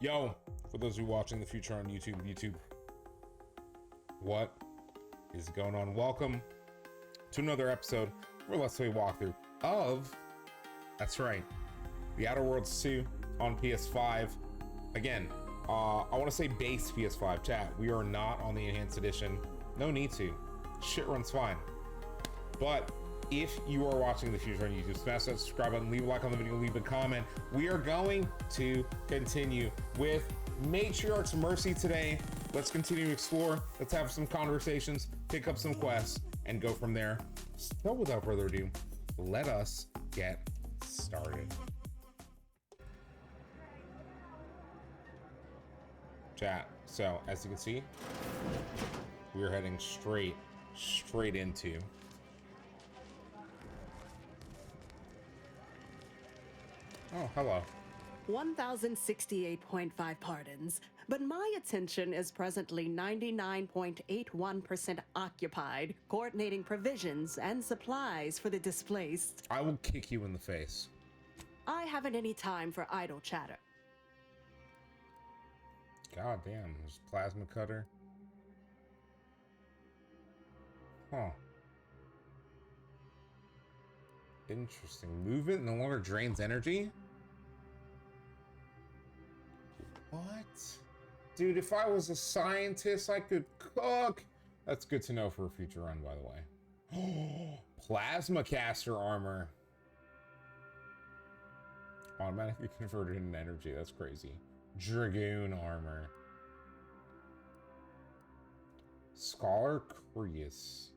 Yo, for those of you watching the future on YouTube, what is going on? Welcome to another episode where Let's Play walkthrough of, that's right, The Outer Worlds 2 on PS5. Again, I want to say base PS5. Chat, we are not on the Enhanced Edition. No need to. Shit runs fine. But if you are watching the future on YouTube, smash that subscribe button, leave a like on the video, leave a comment. We are going to continue with Matriarch's Mercy today. Let's continue to explore. Let's have some conversations, pick up some quests, and go from there. So without further ado, let us get started. Chat, so as you can see, we are heading straight into oh, hello. 1,068.5 pardons, but my attention is presently 99.81% occupied, coordinating provisions and supplies for the displaced. I will kick you in the face. I haven't any time for idle chatter. God damn, there's a plasma cutter. Huh. Interesting. Movement no longer drains energy? What? Dude, if I was a scientist, I could cook. That's good to know for a future run, by the way. Plasma caster armor. Automatically converted into energy. That's crazy. Dragoon armor. Scholar Creus.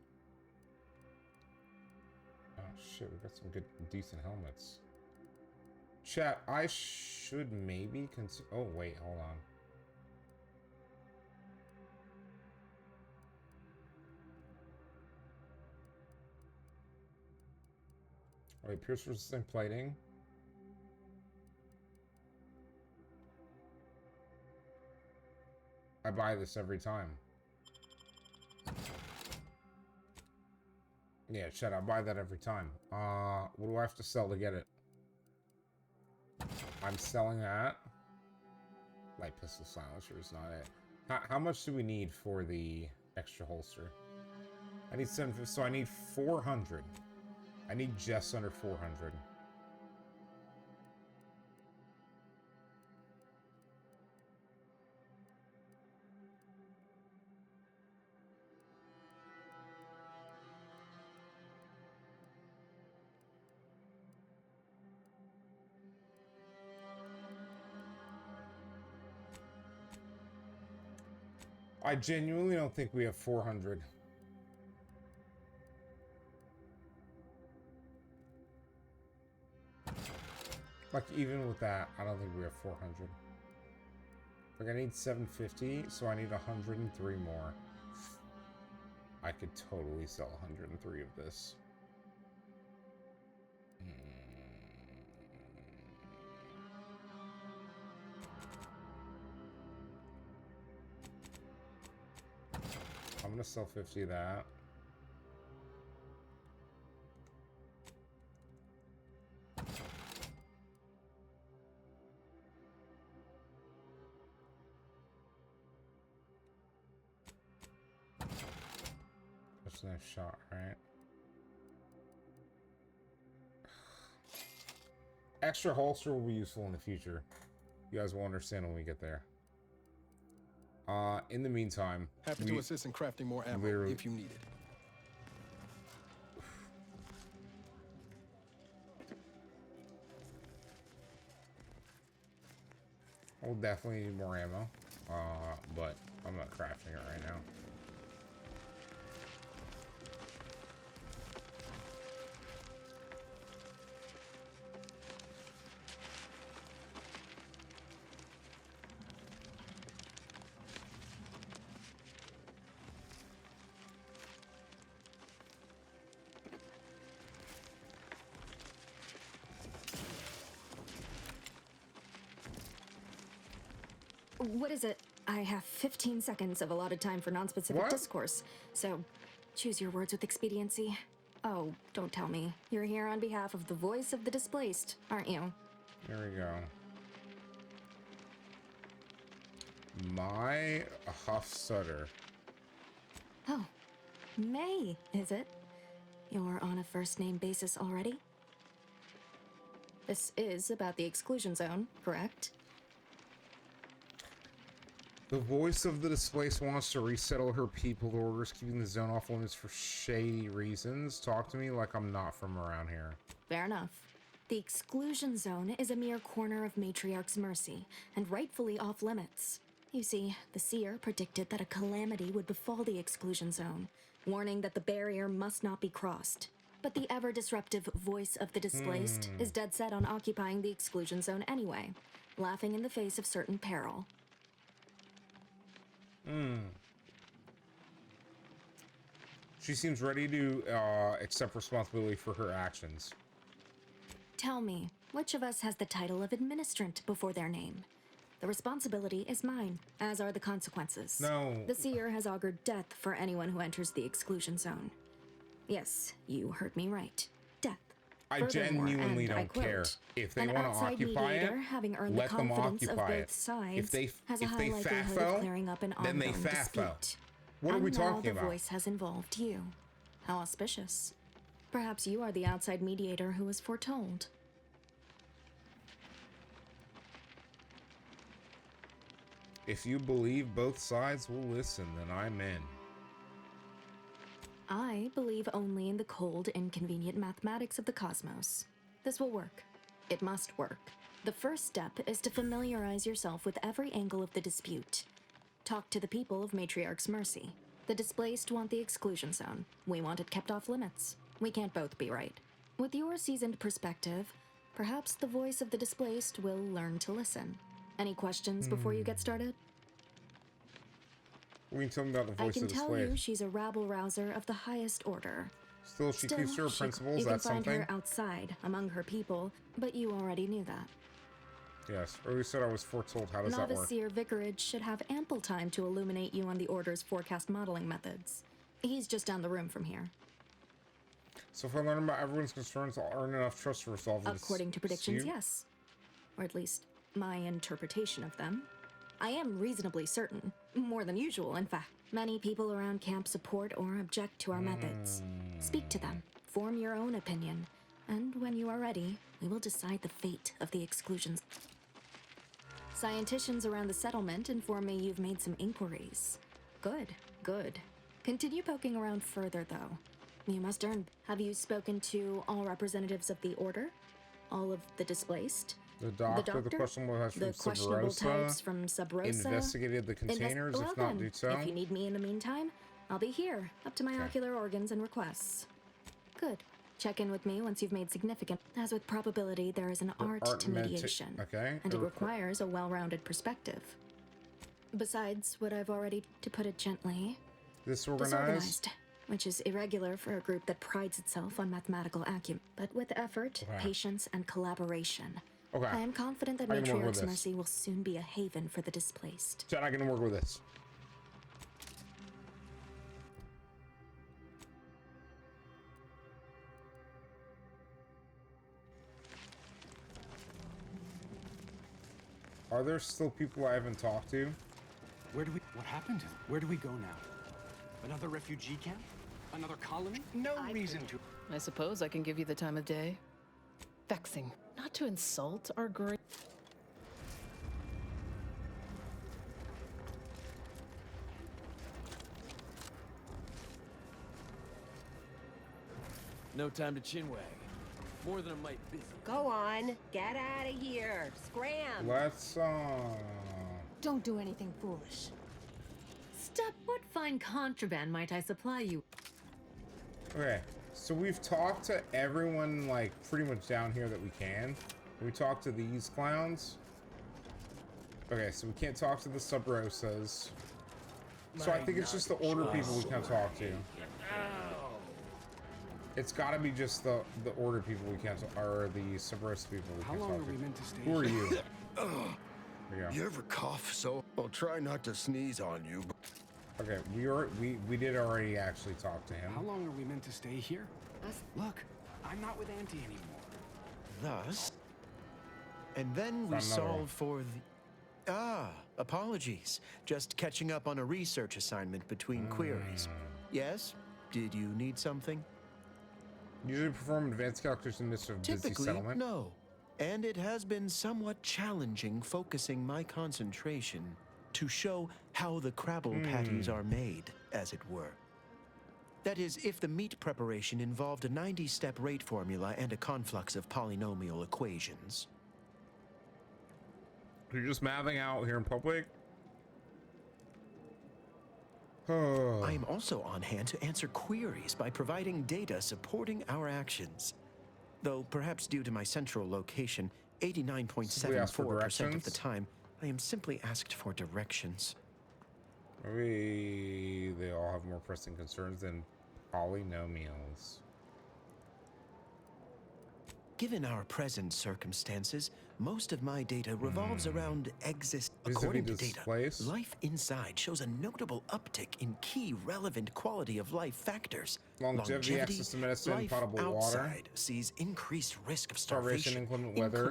Oh shit, we got some good, decent helmets. Chat, I should maybe consider. Oh wait, hold on. Wait, pierce resistant plating. I buy this every time. Yeah, shut up. I buy that every time. What do I have to sell to get it? I'm selling that. Light pistol silencer is not it. How much do we need for the extra holster? I need 750, so I need 400. I need just under 400. I genuinely don't think we have 400. Like, even with that, I don't think we have 400. Like, I need 750, so I need 103 more. I could totally sell 103 of this. I'm gonna sell 50 of that. That's a nice shot, right? Extra holster will be useful in the future. You guys will understand when we get there. In the meantime, happy to assist in crafting more ammo if you need it. We'll definitely need more ammo, but I'm not crafting it right now. What is it? I have 15 seconds of allotted time for non-specific discourse, so choose your words with expediency. Oh, don't tell me. You're here on behalf of the voice of the displaced, aren't you? There we go. My Huff Sutter. Oh, May, is it? You're on a first-name basis already? This is about the exclusion zone, correct? The voice of the displaced wants to resettle her people. The order's keeping the zone off limits for shady reasons. Talk to me like I'm not from around here. Fair enough. The exclusion zone is a mere corner of Matriarch's mercy, and rightfully off limits. You see, the seer predicted that a calamity would befall the exclusion zone, warning that the barrier must not be crossed. But the ever-disruptive voice of the displaced is dead set on occupying the exclusion zone anyway, laughing in the face of certain peril. She seems ready to accept responsibility for her actions. Tell me, which of us has the title of administrant before their name? The responsibility is mine, as are the consequences. No. The seer has augured death for anyone who enters the exclusion zone. Yes, you heard me right. Death. I Furthermore, genuinely and I don't care. quote, If they "An want to outside occupy mediator, it, having earned let the them confidence of occupy both it. sides, has a if high they likelihood FAFO, of clearing up an then they ongoing FAFO. dispute." What are we And talking now about? the voice has involved you. How auspicious. Perhaps you are the outside mediator who was foretold. If you believe both sides will listen, then I'm in. I believe only in the cold, inconvenient mathematics of the cosmos. This will work. It must work. The first step is to familiarize yourself with every angle of the dispute. Talk to the people of Matriarch's mercy. The displaced want the exclusion zone. We want it kept off limits. We can't both be right. With your seasoned perspective, perhaps the voice of the displaced will learn to listen. Any questions before you get started? What can you tell me about the I voice can of the tell you slave? she's a rabble-rouser of the highest order. Still, she keeps to her principles. You That's can find something. her outside, among her people, but you already knew that. Yes, or you said I was foretold. How does that Novice work? Seer Vicarage should have ample time to illuminate you on the Order's forecast modeling methods. He's just down the room from here. So if I learn about everyone's concerns, I'll earn enough trust to resolve this. According to predictions, dispute? yes. Or at least, my interpretation of them. I am reasonably certain. More than usual, in fact. Many people around camp support or object to our methods. Speak to them. Form your own opinion. And when you are ready, we will decide the fate of the exclusions. Scienticians around the settlement inform me you've made some inquiries. Good, good. Continue poking around further, though. You must earn. Have you spoken to all representatives of the Order? All of the displaced? The doctor, the questionable types The from questionable types Subrosa, from Sub Rosa. investigated the containers, Well if not then, do so. If you need me in the meantime, I'll be here, up to my ocular organs and requests. Good. Check in with me once you've made significant. As with probability, there is an art to mediation. Okay. And it requires a well-rounded perspective. Besides what I've already, to put it gently, Disorganized. which is irregular for a group that prides itself on mathematical acumen, but with effort, patience, and collaboration. Okay. I am confident that I can work with Matriarch's this. mercy will soon be a haven for the displaced. Jen, I can work with this. Are there still people I haven't talked to? What happened to them? Where do we go now? Another refugee camp? Another colony? No reason to. I suppose I can give you the time of day. Vexing. Not to insult our great. No time to chinwag. More than a mite busy. Go on, get out of here. Scram. Let's, Don't do anything foolish. Stop. What fine contraband might I supply you? Okay, so we've talked to everyone, like, pretty much down here that we can. We talked to these clowns. Okay, so we can't talk to the Sub Rosas. So I think it's just the Order people we can't talk to. It's gotta be just the Order people we can't talk, or the Sub Rosa people we How can't long talk are we to. meant to stay Who are here? you? There you go. You ever cough so? I'll try not to sneeze on you. Okay, we did already actually talk to him. How long are we meant to stay here? Look, I'm not with Auntie anymore. Thus, and then we Found another one. solve for the... Ah, Apologies. Just catching up on a research assignment between queries. Yes? Did you need something? Usually perform advanced calculations in the midst of busy Typically, settlement. no. And it has been somewhat challenging focusing my concentration to show how the crabble patties are made, as it were. That is, if the meat preparation involved a 90-step rate formula and a conflux of polynomial equations. You're just mathing out here in public? I am also on hand to answer queries by providing data supporting our actions. Though perhaps due to my central location, 89.74% of the time, I am simply asked for directions. Maybe they all have more pressing concerns than polynomials. Given our present circumstances, most of my data revolves around According to data, life inside shows a notable uptick in key relevant quality of life factors. Longevity, access to medicine, life potable outside water, sees increased risk of starvation, inclement weather,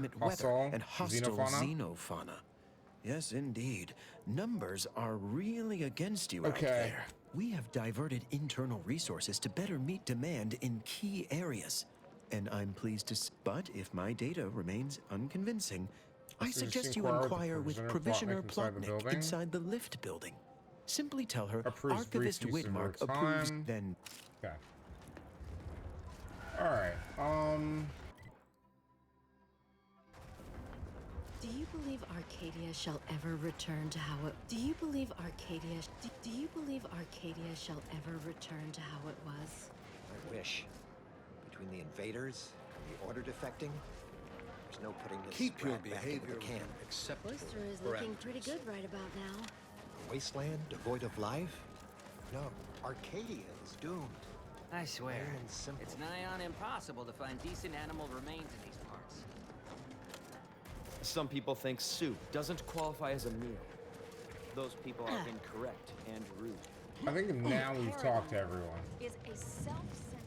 and hostile xenofauna. Yes, indeed. Numbers are really against you out there. We have diverted internal resources to better meet demand in key areas. And I'm pleased to but if my data remains unconvincing, I suggest you inquire with Provisioner Plotnik inside the lift building. Simply tell her Archivist Widmark approves, then... Okay. Alright, Do you believe Arcadia shall ever return to how it... Do you believe Arcadia... Do you believe Arcadia shall ever return to how it was? I wish. Between the invaders and the order defecting, there's no putting this Keep your rat back into behavior the can. acceptable. Oyster is looking pretty good right about now. A wasteland devoid of life? No, Arcadia is doomed. I swear, Plain and simple. it's nigh on impossible to find decent animal remains in these parts. Some people think soup doesn't qualify as a meal. Those people are incorrect and rude. I think now we've talked to everyone. Is a self-centered...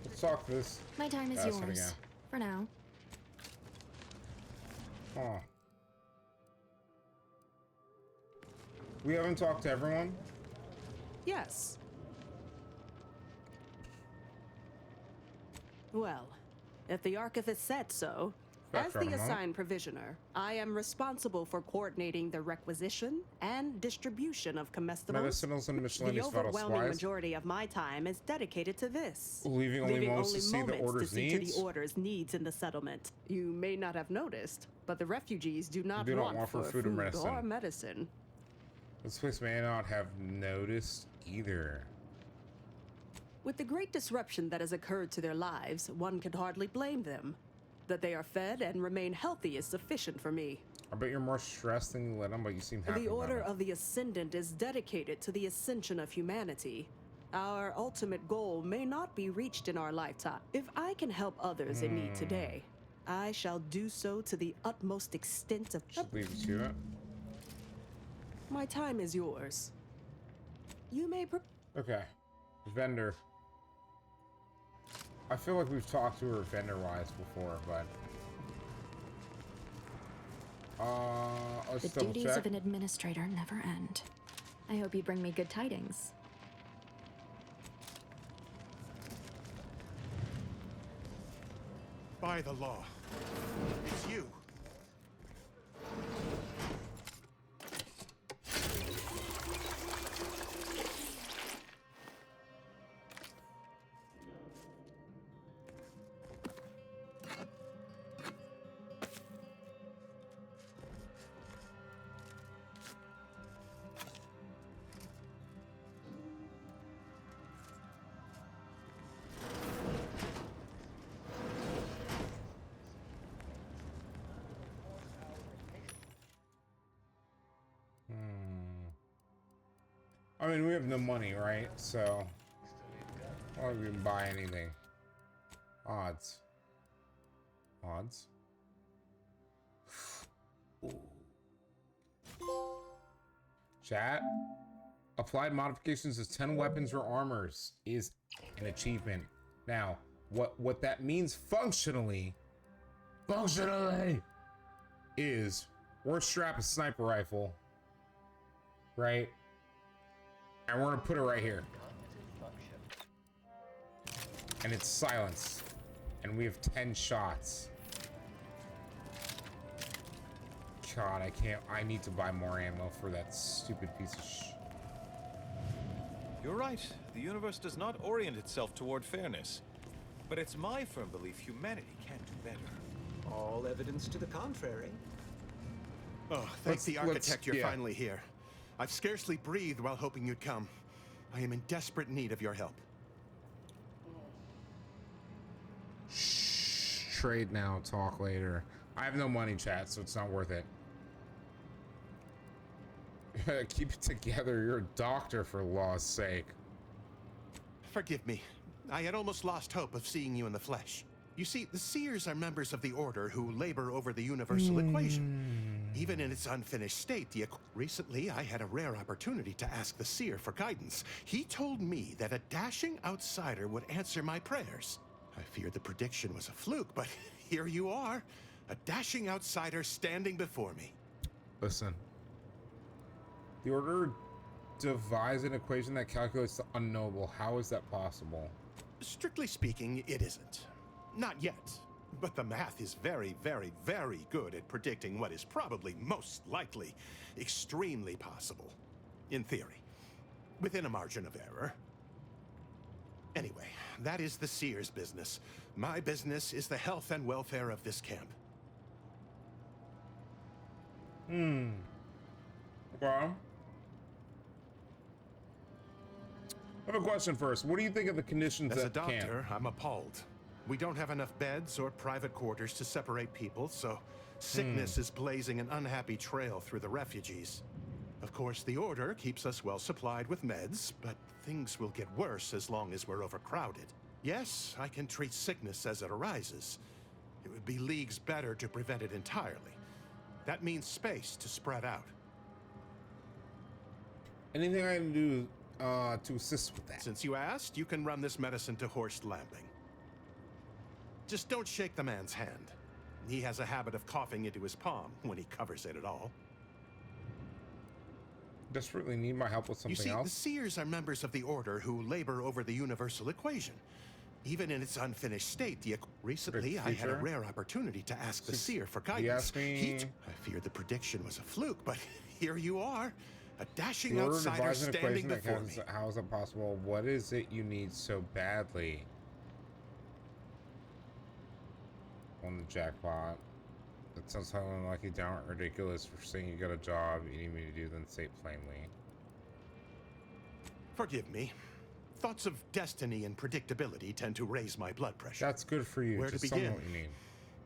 Let's talk to this. My time is bastard yours. again. For now. Huh. We haven't talked to everyone? Yes. Well, if the Archivist said so, as the assigned provisioner, I am responsible for coordinating the requisition and distribution of comestibles. Medicinals and The miscellaneous vital overwhelming supplies. majority of my time is dedicated to this. Leaving only moments to see the order's to see to needs. the order's needs in the settlement. You may not have noticed, but the refugees do not want for food or medicine. This place may not have noticed either. With the great disruption that has occurred to their lives, one can hardly blame them. That they are fed and remain healthy is sufficient for me. I bet you're more stressed than you let on, but you seem happy The Order about it. of the Ascendant is dedicated to the ascension of humanity. Our ultimate goal may not be reached in our lifetime. If I can help others in need today, I shall do so to the utmost extent of... Should leave it to it. My time is yours. You may... Okay. Vendor. I feel like we've talked to her vendor-wise before, but... let's The double duties check. of an administrator never end. I hope you bring me good tidings. By the law. It's you. I mean, we have no money, right? So, why would we even buy anything? Odds. Odds. Chat. Applied modifications to 10 weapons or armors is an achievement. Now, what that means functionally is we're strap a sniper rifle right? And we're gonna put it right here. And it's silence. And we have 10 shots. God, I need to buy more ammo for that stupid piece of You're right. The universe does not orient itself toward fairness. But it's my firm belief humanity can do better. All evidence to the contrary. Oh, thank the architect you're finally here. I've scarcely breathed while hoping you'd come. I am in desperate need of your help. Trade now, talk later. I have no money, chat, so it's not worth it. Keep it together. You're a doctor, for law's sake. Forgive me. I had almost lost hope of seeing you in the flesh. You see, the Seers are members of the Order who labor over the universal equation. Even in its unfinished state, recently I had a rare opportunity to ask the Seer for guidance. He told me that a dashing outsider would answer my prayers. I feared the prediction was a fluke, but here you are. A dashing outsider standing before me. Listen. The Order devised an equation that calculates the unknowable. How is that possible? Strictly speaking, it isn't. Not yet. But the math is very, very, very good at predicting what is probably most likely extremely possible. In theory. Within a margin of error. Anyway, that is the Seer's business. My business is the health and welfare of this camp. Well, I have a question first. What do you think of the conditions at camp? As a doctor, I'm appalled. We don't have enough beds or private quarters to separate people, so sickness is blazing an unhappy trail through the refugees. Of course, the Order keeps us well supplied with meds, but things will get worse as long as we're overcrowded. Yes, I can treat sickness as it arises. It would be leagues better to prevent it entirely. That means space to spread out. Anything I can do to assist with that? Since you asked, you can run this medicine to Horst Lambing. Just don't shake the man's hand. He has a habit of coughing into his palm when he covers it at all. Desperately need my help with something else? The Seers are members of the Order who labor over the universal equation. Even in its unfinished state, recently I had a rare opportunity to ask the Seer for guidance. I feared the prediction was a fluke, but here you are. A dashing outsider standing before me. How is that possible? What is it you need so badly? On the jackpot. That sounds something like you downright ridiculous for saying you got a job you need me to do, then say it plainly. Forgive me. Thoughts of destiny and predictability tend to raise my blood pressure. That's good for you. Where to begin? What you mean.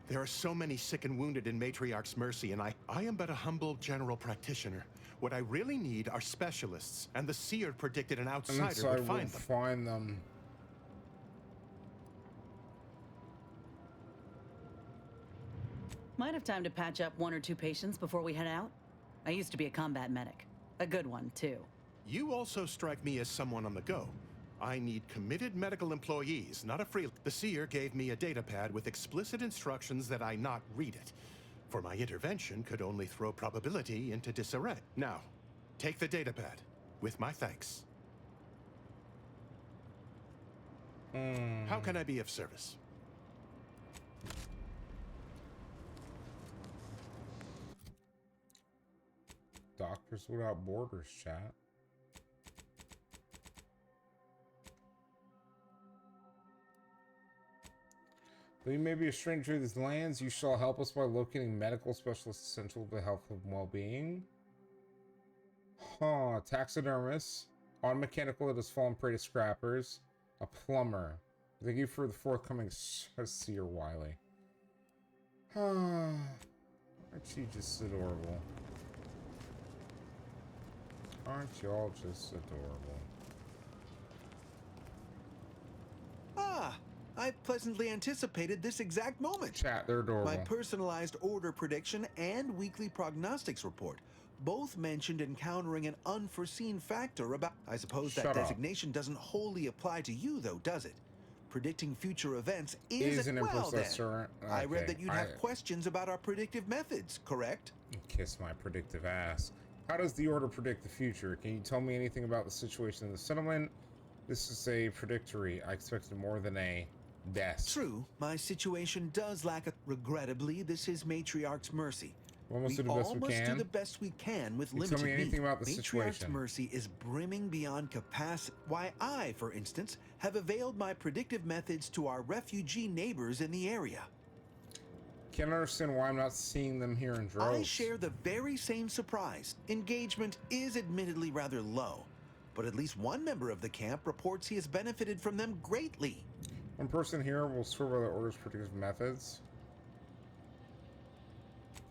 There are so many sick and wounded in Matriarch's mercy, and I am but a humble general practitioner. What I really need are specialists, and the Seer predicted an outsider would find them. Might have time to patch up 1 or 2 patients before we head out. I used to be a combat medic. A good one, too. You also strike me as someone on the go. I need committed medical employees, not a free... The Seer gave me a data pad with explicit instructions that I not read it. For my intervention could only throw probability into disarray. Now, take the data pad, with my thanks. How can I be of service? Doctors Without Borders, chat. Though you may be a stranger to these lands, you shall help us by locating medical specialists essential to the health and well-being. Huh, taxidermist, auto mechanical that has fallen prey to scrappers, a plumber. Thank you for the forthcoming Seer Wiley. Aren't you just adorable? Aren't y'all just adorable? Ah, I pleasantly anticipated this exact moment. Chat, they're adorable. My personalized order prediction and weekly prognostics report both mentioned encountering an unforeseen factor about... I suppose that designation doesn't wholly apply to you, though, does it? Predicting future events is an well, then. Okay. I read that you'd have questions about our predictive methods, correct? Kiss my predictive ass. How does the Order predict the future? Can you tell me anything about the situation in the settlement? This is a predictory. I expected more than a death. True, my situation does lack a... Regrettably, this is Matriarch's mercy. We must do the best we can with Can you limited tell me anything about the Matriarch's situation? mercy is brimming beyond capacity. Why I, for instance, have availed my predictive methods to our refugee neighbors in the area. Can't understand why I'm not seeing them here in droves. I share the very same surprise. Engagement is admittedly rather low, but at least one member of the camp reports he has benefited from them greatly. One person here will swear by the Order's predictive methods.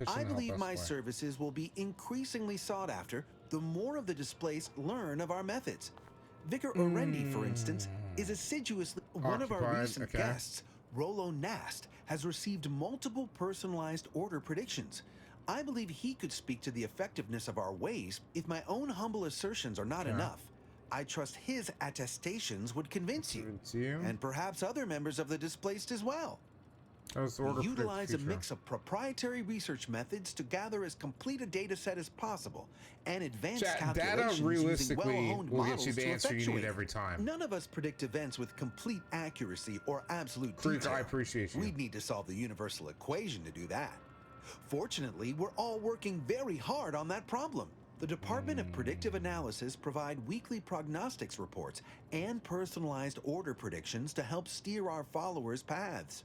I believe my services will be increasingly sought after the more of the displaced learn of our methods. Vicar Orendi, for instance, is assiduously... One of our recent guests, Rollo Nast, has received multiple personalized Order predictions. I believe he could speak to the effectiveness of our ways if my own humble assertions are not enough. I trust his attestations would convince you, and perhaps other members of the displaced as well. We utilize a mix of proprietary research methods to gather as complete a data set as possible and advanced calculations data realistically using well-honed will models get you the to answer you need effectuate every time. None of us predict events with complete accuracy or absolute Creek, detail. I appreciate you. We'd need to solve the universal equation to do that. Fortunately, we're all working very hard on that problem. The Department of Predictive Analysis provide weekly prognostics reports and personalized Order predictions to help steer our followers' paths.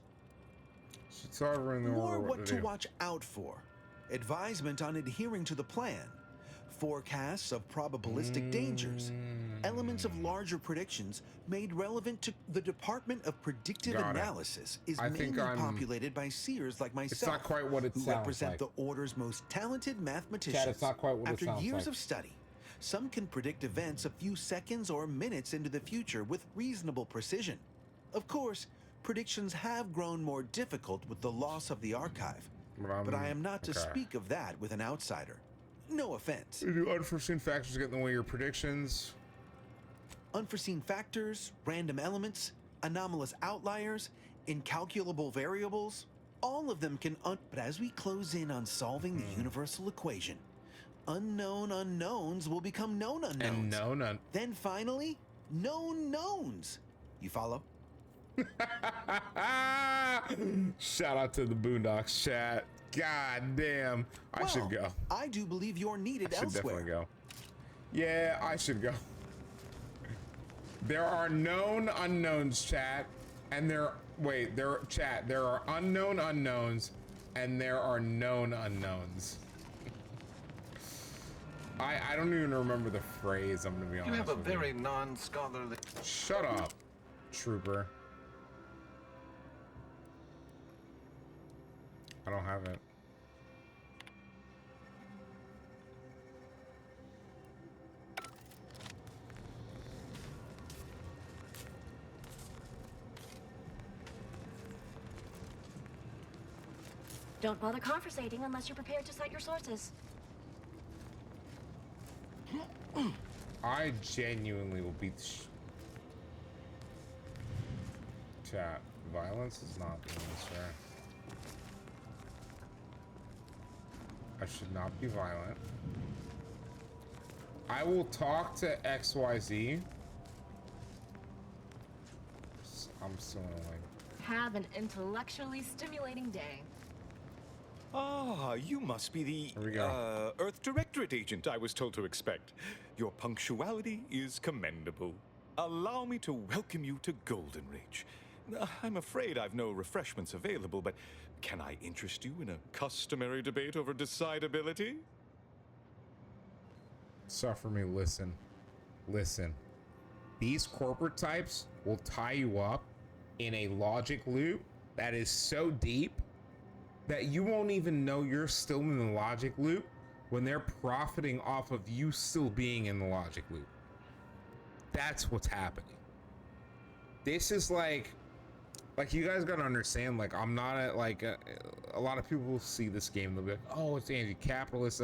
More what to watch out for, advisement on adhering to the plan, forecasts of probabilistic dangers, elements of larger predictions made relevant to the Department of Predictive Analysis is mainly populated by seers like myself, it's not quite what it who sounds represent like. the Order's most talented mathematicians. Chad, it's not quite what it After sounds years like. of study, some can predict events a few seconds or minutes into the future with reasonable precision. Of course, predictions have grown more difficult with the loss of the archive, but I am not to speak of that with an outsider. No offense. Do unforeseen factors get in the way of your predictions? Unforeseen factors, random elements, anomalous outliers, incalculable variables, all of them can but as we close in on solving the universal equation, unknown unknowns will become known unknowns. And Then finally, known knowns. You follow? Shout out to the Boondocks chat. God damn. I should go. I do believe you're needed I should elsewhere. definitely go. Yeah, I should go. There are known unknowns, chat, and there are unknown unknowns, and there are known unknowns. I don't even remember the phrase, I'm gonna be honest. You have a with very you. non-scholarly... Shut up, trooper. I don't have it. Don't bother conversating unless you're prepared to cite your sources. I genuinely will beat the chat. Violence is not the answer. I should not be violent. I will talk to XYZ. I'm so annoying. Have an intellectually stimulating day. Ah, you must be we the go. Earth Directorate agent I was told to expect. Your punctuality is commendable. Allow me to welcome you to Golden Ridge. I'm afraid I've no refreshments available, but can I interest you in a customary debate over decidability? Suffer me, listen. Listen. These corporate types will tie you up in a logic loop that is so deep that you won't even know you're still in the logic loop when they're profiting off of you still being in the logic loop. That's what's happening. This is like you guys gotta understand, like, I'm not at, like, a lot of people see this game, they'll be like, oh, it's anti-capitalist.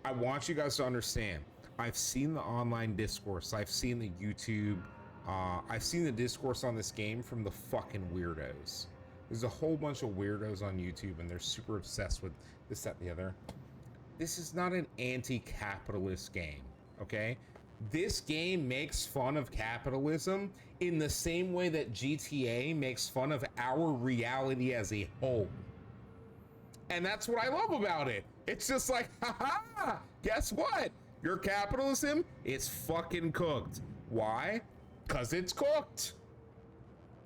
I want you guys to understand, I've seen the online discourse, I've seen the YouTube, I've seen the discourse on this game from the fucking weirdos. There's a whole bunch of weirdos on YouTube and they're super obsessed with this, that, and the other. this is not an anti-capitalist game, okay? This game makes fun of capitalism in the same way that GTA makes fun of our reality as a whole. And that's what I love about it. It's just like, haha, guess what? Your capitalism is fucking cooked. Why? Because it's cooked.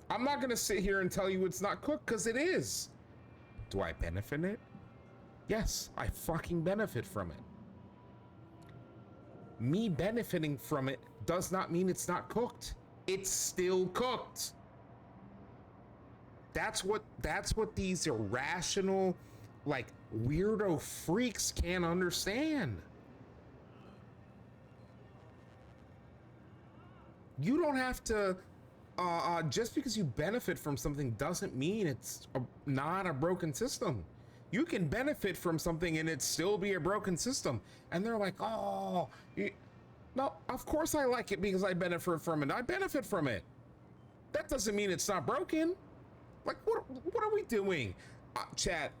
I'm not gonna sit here and tell you it's not cooked, because it is. Do I benefit it? Yes, I fucking benefit from it. Me benefiting from it does not mean it's not cooked. It's still cooked. That's what these irrational, like, weirdo freaks can't understand. You don't have to, just because you benefit from something doesn't mean it's not a broken system. You can benefit from something and it still be a broken system. And they're like, oh, no, of course I like it because I benefit from it. I benefit from it. That doesn't mean it's not broken. Like, what are we doing? Chat,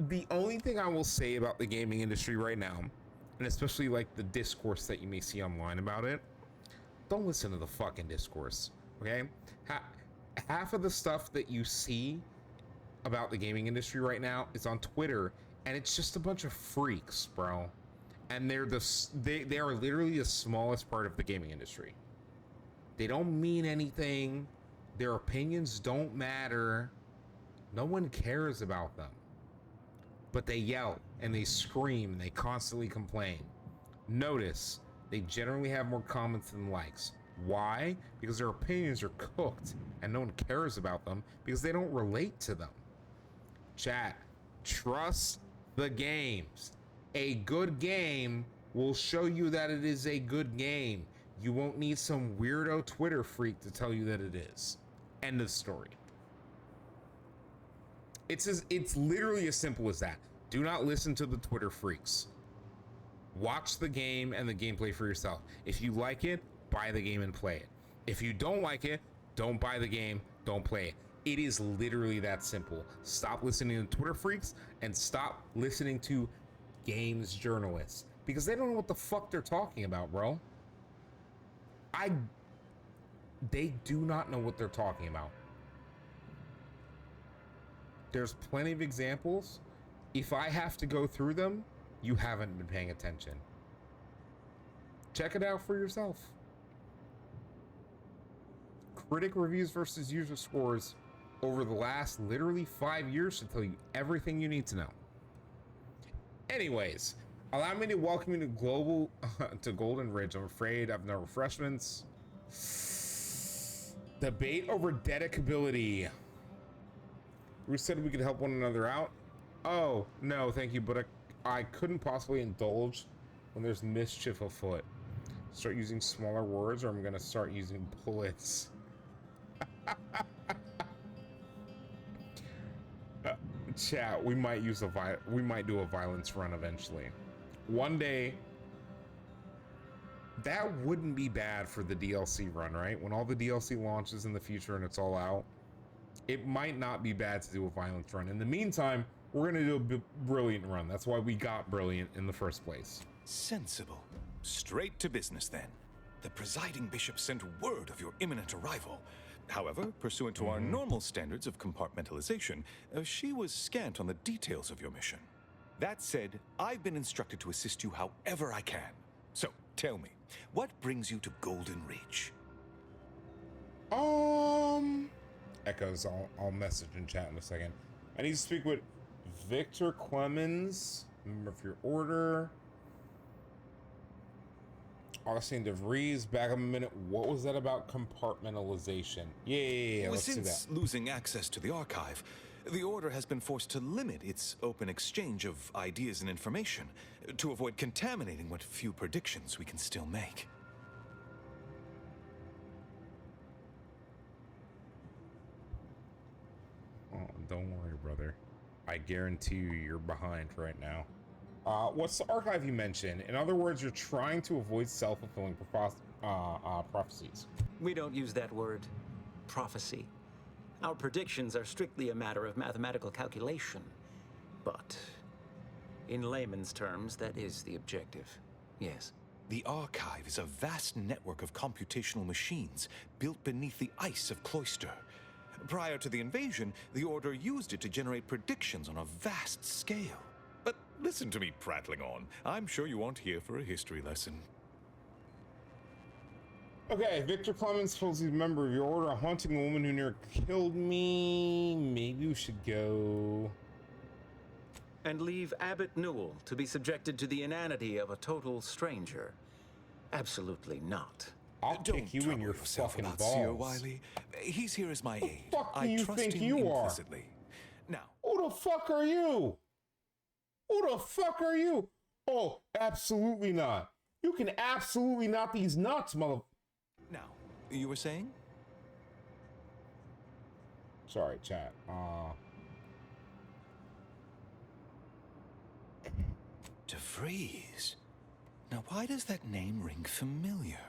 the only thing I will say about the gaming industry right now, and especially like the discourse that you may see online about it, don't listen to the fucking discourse, okay? Half of the stuff that you see about the gaming industry right now is on Twitter, and it's just a bunch of freaks, bro. And they are literally the smallest part of the gaming industry. They don't mean anything. Their opinions don't matter. No one cares about them. But they yell and they scream and they constantly complain. Notice, they generally have more comments than likes. Why? Because their opinions are cooked and no one cares about them because they don't relate to them. Chat, trust the games. A good game will show you that it is a good game. You won't need some weirdo Twitter freak to tell you that it is. End of story. It's literally as simple as that. Do not listen to the Twitter freaks. Watch the game and the gameplay for yourself. If you like it, buy the game and play it. If you don't like it, don't buy the game, don't play it. It is literally that simple. Stop listening to Twitter freaks and stop listening to games journalists because they don't know what the fuck they're talking about, bro. They do not know what they're talking about. There's plenty of examples. If I have to go through them, you haven't been paying attention. Check it out for yourself. Critic reviews versus user scores over the last literally 5 years should tell you everything you need to know. Anyways, allow me to welcome you to Golden Ridge. I'm afraid I have no refreshments. Debate over dedicability. We said we could help one another out. Oh, no, thank you, but I couldn't possibly indulge when there's mischief afoot. Start using smaller words or I'm gonna start using bullets. Chat, we might do a violence run eventually. One day, that wouldn't be bad for the DLC run, right? When all the DLC launches in the future and it's all out, it might not be bad to do a violence run. In the meantime, we're gonna do a brilliant run. That's why we got brilliant in the first place. Sensible. Straight to business then. The presiding bishop sent word of your imminent arrival. However, pursuant to our normal standards of compartmentalization, she was scant on the details of your mission. That said, I've been instructed to assist you however I can. So, tell me, what brings you to Golden Ridge? Echoes, I'll message in chat in a second. I need to speak with Victor Clemens, member of your order. Augustine DeVries, back up a minute. What was that about compartmentalization? Yeah, let's do that. Since losing access to the archive, the Order has been forced to limit its open exchange of ideas and information to avoid contaminating what few predictions we can still make. Oh, don't worry, brother. I guarantee you're behind right now. What's the archive you mentioned? In other words, you're trying to avoid self-fulfilling prophecies. We don't use that word, prophecy. Our predictions are strictly a matter of mathematical calculation. But In layman's terms, that is the objective. Yes. The Archive is a vast network of computational machines built beneath the ice of Cloister. Prior to the invasion, the Order used it to generate predictions on a vast scale. But listen to me prattling on. I'm sure you aren't here for a history lesson. Okay, Victor Clemens feels he's a member of your order, haunting a woman who nearly killed me. Maybe we should go... And leave Abbot Newell to be subjected to the inanity of a total stranger. Absolutely not. I'll kick you in your fucking balls. Seer Wiley. He's here as my aide. Who the fuck do I you trust think him you are? implicitly. Now, who the fuck are you? Who the fuck are you? Oh, absolutely not. You can absolutely not these nuts, mother... Now, you were saying? Sorry, chat. DeVries. Now, why does that name ring familiar?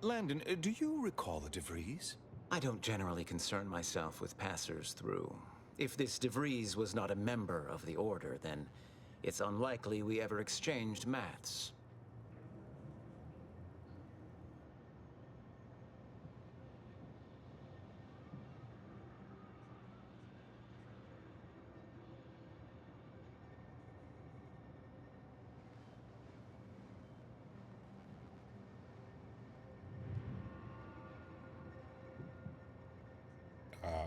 Landon, do you recall a DeVries? I don't generally concern myself with passers through. If this DeVries was not a member of the Order, then it's unlikely we ever exchanged mats.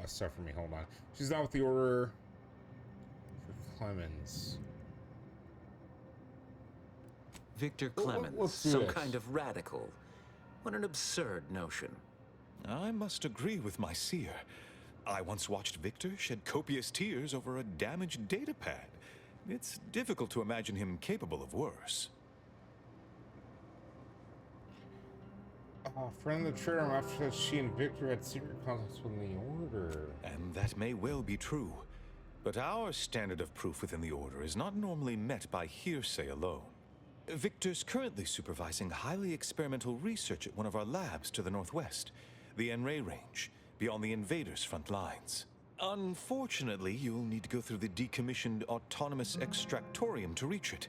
Stuff for me, hold on. She's not with the Order for Clemens. Victor Clemens, some kind of radical. What an absurd notion. I must agree with my seer. I once watched Victor shed copious tears over a damaged datapad. It's difficult to imagine him capable of worse. Friend of the traitor after she and Victor had secret contacts with the Order. And that may well be true. But our standard of proof within the Order is not normally met by hearsay alone. Victor's currently supervising highly experimental research at one of our labs to the northwest, the Enray Range, beyond the invaders' front lines. Unfortunately, you'll need to go through the decommissioned autonomous extractorium to reach it.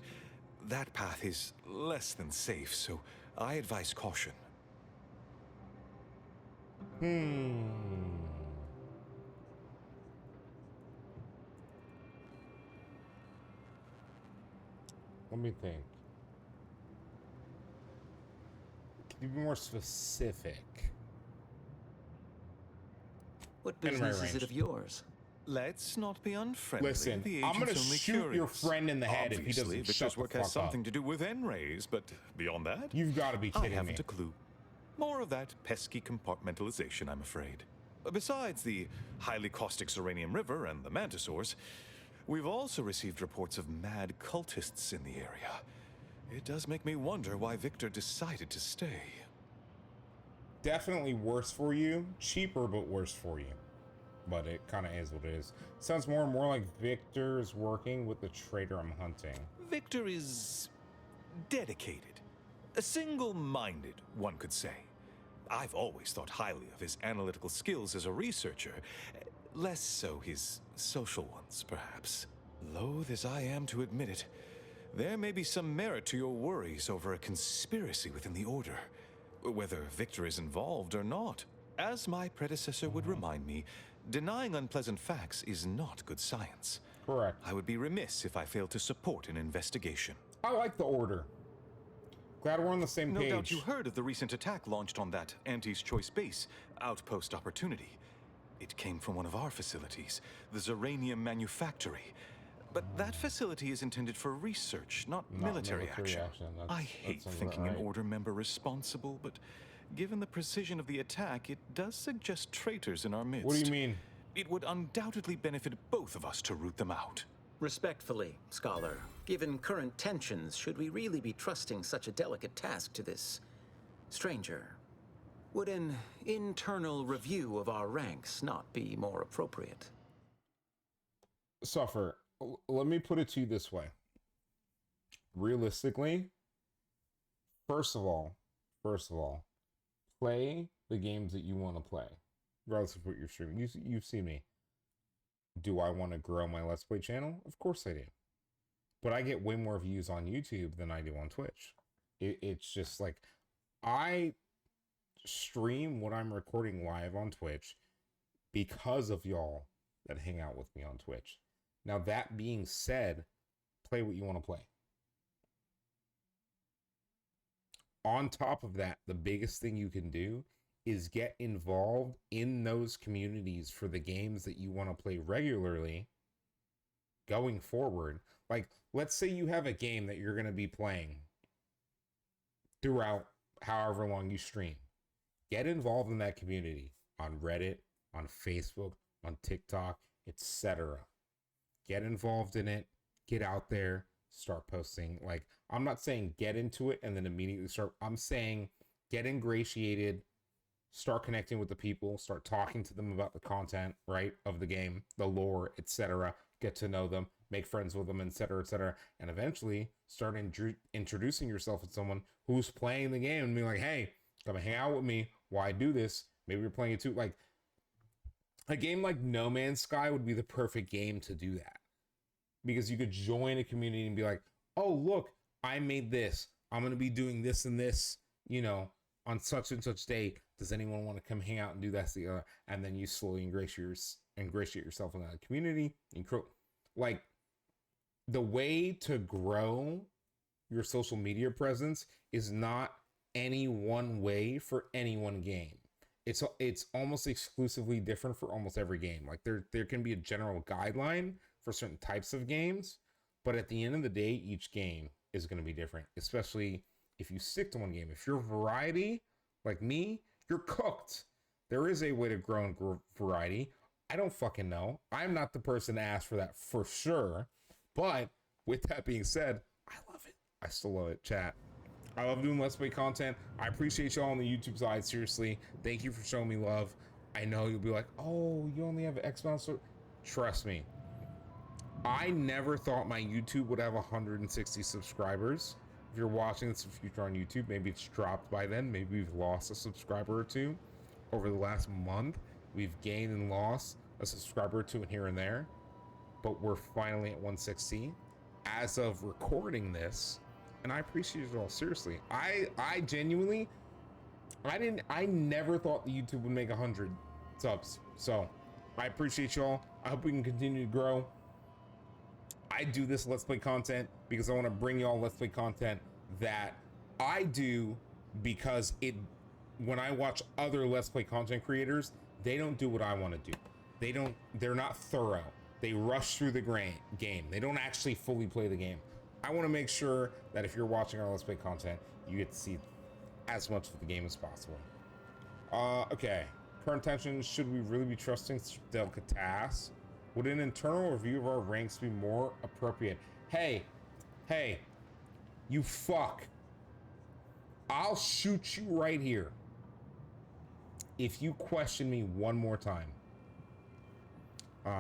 That path is less than safe, so I advise caution. Let me think. Can you be more specific? What business is it of yours? Let's not be unfriendly. Listen, the I'm gonna agent's only shoot curious. your friend in the head if he Obviously, doesn't shut Victor's the work fuck has something up. to do with N-rays, but beyond that, You've got to be kidding I haven't me. a clue. More of that pesky compartmentalization, I'm afraid. Besides the highly caustic Serenium River and the Mantisaurs, we've also received reports of mad cultists in the area. It does make me wonder why Victor decided to stay. Definitely worse for you. Cheaper, but worse for you. But it kind of is what it is. Sounds more and more like Victor's working with the traitor I'm hunting. Victor is dedicated. Single-minded, one could say. I've always thought highly of his analytical skills as a researcher. Less so his social ones, perhaps. Loath as I am to admit it, there may be some merit to your worries over a conspiracy within the Order. Whether Victor is involved or not. As my predecessor would remind me, denying unpleasant facts is not good science. Correct. I would be remiss if I failed to support an investigation. I like the Order. Glad we're on the same page. No doubt you heard of the recent attack launched on that Auntie's Choice base, Outpost Opportunity. It came from one of our facilities, the Zeranium Manufactory. But that facility is intended for research, not military action. I hate thinking an Order member responsible, but given the precision of the attack, it does suggest traitors in our midst. What do you mean? It would undoubtedly benefit both of us to root them out. Respectfully, Scholar, given current tensions, should we really be trusting such a delicate task to this stranger? Would an internal review of our ranks not be more appropriate? Suffer. Let me put it to you this way. Realistically, first of all, play the games that you want to play, regardless of what you're streaming. You see me. Do I want to grow my Let's Play channel? Of course I do. but I get way more views on YouTube than I do on Twitch. It's just like, I stream what I'm recording live on Twitch because of y'all that hang out with me on Twitch. Now, that being said, play what you want to play. On top of that, the biggest thing you can do is get involved in those communities for the games that you want to play regularly going forward. Like, let's say you have a game that you're going to be playing throughout however long you stream. Get involved in that community on Reddit, on Facebook, on TikTok, etc. Get involved in it. Get out there. Start posting. Like, I'm not saying get into it and then immediately start. I'm saying get ingratiated. Start connecting with the people. Start talking to them about the content, right, of the game, the lore, etc. Get to know them. Make friends with them, etc., etc. And eventually start introducing yourself to someone who's playing the game and be like, hey, come hang out with me while I do this. Maybe you're playing it too. Like, a game like No Man's Sky would be the perfect game to do that. Because you could join a community and be like, oh, look, I made this. I'm going to be doing this and this, you know, on such and such date. Does anyone want to come hang out and do that? And then you slowly ingratiate yourself in that community. Like, the way to grow your social media presence is not any one way for any one game. It's almost exclusively different for almost every game. Like, there can be a general guideline for certain types of games, but at the end of the day, each game is going to be different, especially if you stick to one game. If you're variety, like me, you're cooked. There is a way to grow and grow variety. I don't fucking know. I'm not the person to ask for that for sure. But with that being said, I love it. I still love it, chat. I love doing Let's Play content. I appreciate y'all on the YouTube side. Seriously, thank you for showing me love. I know you'll be like, oh, you only have Xbox. Trust me. I never thought my YouTube would have 160 subscribers. If you're watching this in the future on YouTube, maybe it's dropped by then. Maybe we've lost a subscriber or two over the last month. We've gained and lost a subscriber or two in here and there, but we're finally at 160 as of recording this, and I appreciate it all. Seriously, I genuinely, I never thought the YouTube would make 100 subs. So I appreciate y'all. I hope we can continue to grow. I do this Let's Play content because I want to bring y'all Let's Play content that I do, because when I watch other Let's Play content creators, they don't do what I want to do. They're not thorough. They rush through the game. They don't actually fully play the game. I want to make sure that if you're watching our Let's Play content, you get to see as much of the game as possible. Okay. Current tension, should we really be trusting delicate tasks? Would an internal review of our ranks be more appropriate? Hey, you fuck. I'll shoot you right here if you question me one more time.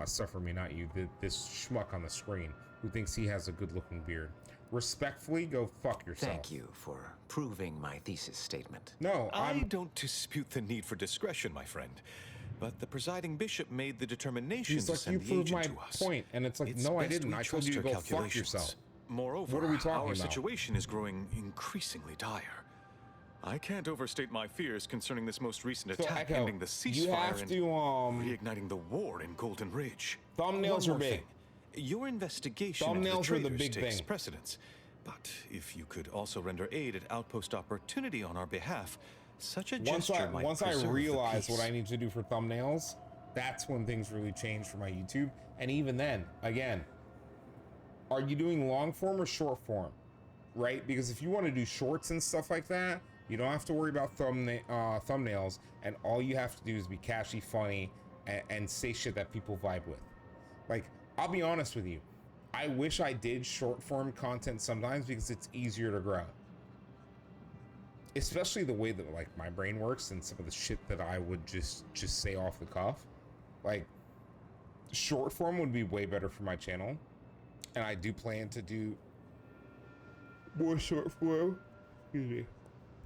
Suffer me, not you. This schmuck on the screen who thinks he has a good-looking beard. Respectfully, go fuck yourself. Thank you for proving my thesis statement. No, I don't dispute the need for discretion, my friend. But the presiding bishop made the determination to send the agent to us. You proved my point, and it's like, no, I didn't. I told you to go fuck yourself. Moreover, what are we talking our about? situation is growing increasingly dire. I can't overstate my fears concerning this most recent attack, ending the ceasefire and reigniting the war in Golden Ridge. Thumbnails are big. Your investigation Thumbnails into the are the big takes thing. precedence. But if you could also render aid at Outpost Opportunity on our behalf, such a gesture might once I preserve the realize peace. what I need to do for thumbnails, that's when things really change for my YouTube. And even then, again, are you doing long form or short form? Right? Because if you want to do shorts and stuff like that, you don't have to worry about thumbnails, and all you have to do is be catchy, funny, and say shit that people vibe with. Like, I'll be honest with you, I wish I did short form content sometimes because it's easier to grow. Especially the way that, like, my brain works and some of the shit that I would just say off the cuff. Like, short form would be way better for my channel, and I do plan to do more short form. Excuse me.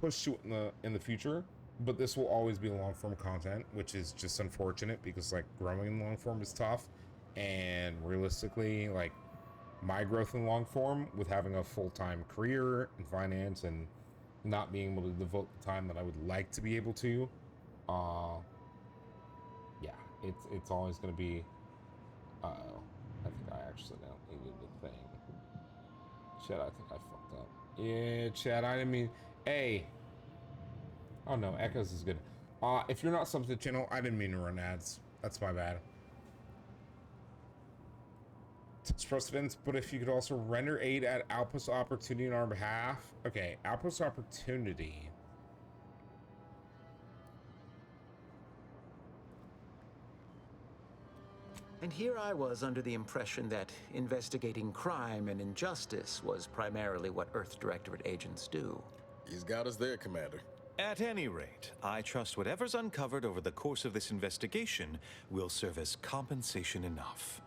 Push to it in the future, but this will always be long form content, which is just unfortunate because, like, growing in long form is tough, and realistically, like, my growth in long form with having a full-time career in finance and not being able to devote the time that I would like to be able to. Yeah, it's always going to be. Uh-oh, I think I accidentally did the thing. Chat, I think I fucked up. Yeah, chat, I didn't mean. Hey. Oh no, Echoes is good. If you're not subbed to the channel, I didn't mean to run ads. That's my bad. It's precedence, but if you could also render aid at Outpost Opportunity on our behalf. Okay, Outpost Opportunity. And here I was under the impression that investigating crime and injustice was primarily what Earth Directorate agents do. He's got us there, Commander. At any rate, I trust whatever's uncovered over the course of this investigation will serve as compensation enough.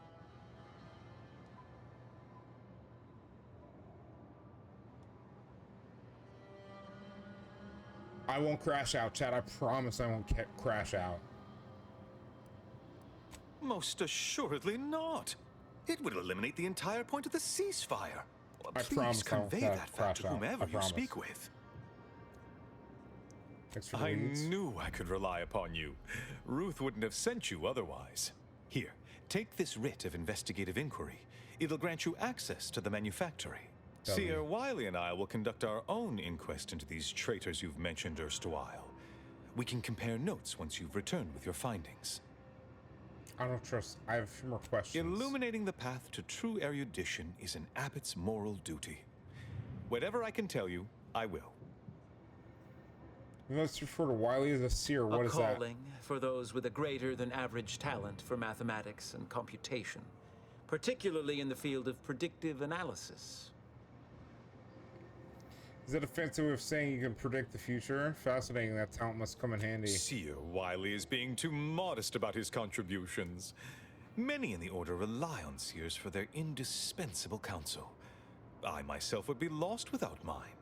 I won't crash out, chat. I promise I won't crash out. Most assuredly not. It would eliminate the entire point of the ceasefire. Please convey that fact to whomever you speak with. I knew I could rely upon you. Ruth wouldn't have sent you otherwise. Here, take this writ of investigative inquiry. It'll grant you access to the manufactory. Seer Wiley and I will conduct our own inquest into these traitors you've mentioned erstwhile. We can compare notes once you've returned with your findings. I don't trust. I have a few more questions. Illuminating the path to true erudition is an abbot's moral duty. Whatever I can tell you, I will. You must refer to Wiley as a seer. What is that? A calling for those with a greater than average talent for mathematics and computation, particularly in the field of predictive analysis. Is that a fancy way of saying you can predict the future? Fascinating. That talent must come in handy. Seer Wiley is being too modest about his contributions. Many in the Order rely on seers for their indispensable counsel. I myself would be lost without mine.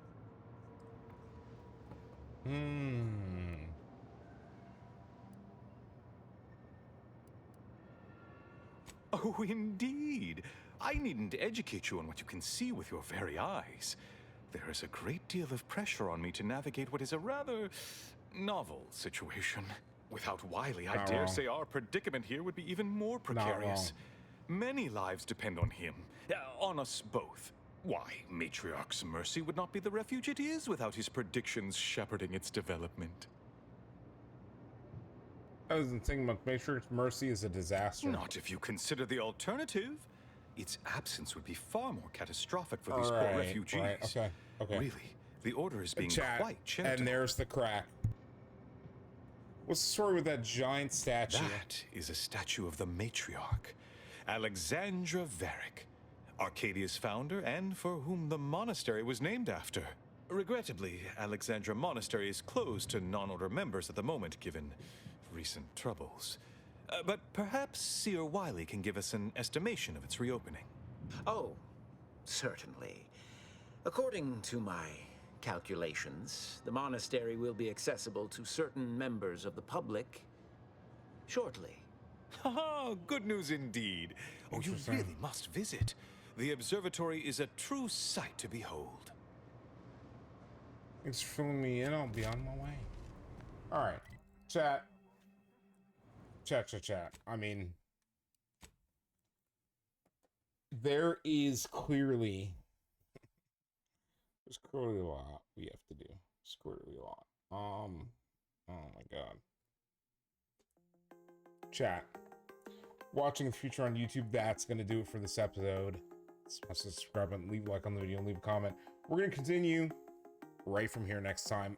Oh, indeed. I needn't educate you on what you can see with your very eyes. There is a great deal of pressure on me to navigate what is a rather novel situation. Without Wiley, I dare say our predicament here would be even more precarious. Many lives depend on him, on us both. Why, Matriarch's Mercy would not be the refuge it is without his predictions shepherding its development. I wasn't thinking about Matriarch's Mercy is a disaster. Not if you consider the alternative. Its absence would be far more catastrophic for these poor refugees. Okay. Really, the Order is being quite gentle. And there's the crack. What's the story with that giant statue? That is a statue of the Matriarch, Alexandra Varick, Arcadia's founder and for whom the monastery was named after. Regrettably, Alexandra Monastery is closed to non-Order members at the moment, given recent troubles. But perhaps Seer Wiley can give us an estimation of its reopening. Oh, certainly. According to my calculations, the monastery will be accessible to certain members of the public shortly. Haha, good news indeed. Oh, you really must visit. The observatory is a true sight to behold. Thanks for filling me in. I'll be on my way. All right, chat. Chat. I mean, there's clearly a lot we have to do. There's clearly a lot. Oh my god. Chat. Watching the future on YouTube, that's gonna do it for this episode. Smash the subscribe button, leave a like on the video, and leave a comment. We're gonna continue right from here next time.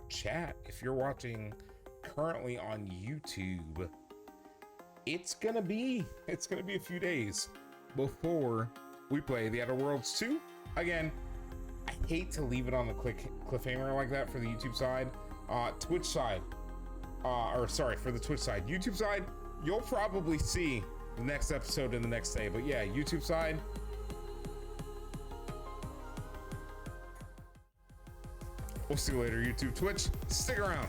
Chat, if you're watching currently on YouTube, it's gonna be a few days before we play The Outer Worlds 2. Again, I hate to leave it on the cliffhanger like that for the YouTube side. Twitch side, for the Twitch side. YouTube side, you'll probably see the next episode in the next day. But yeah, YouTube side, we'll see you later. YouTube, Twitch, stick around.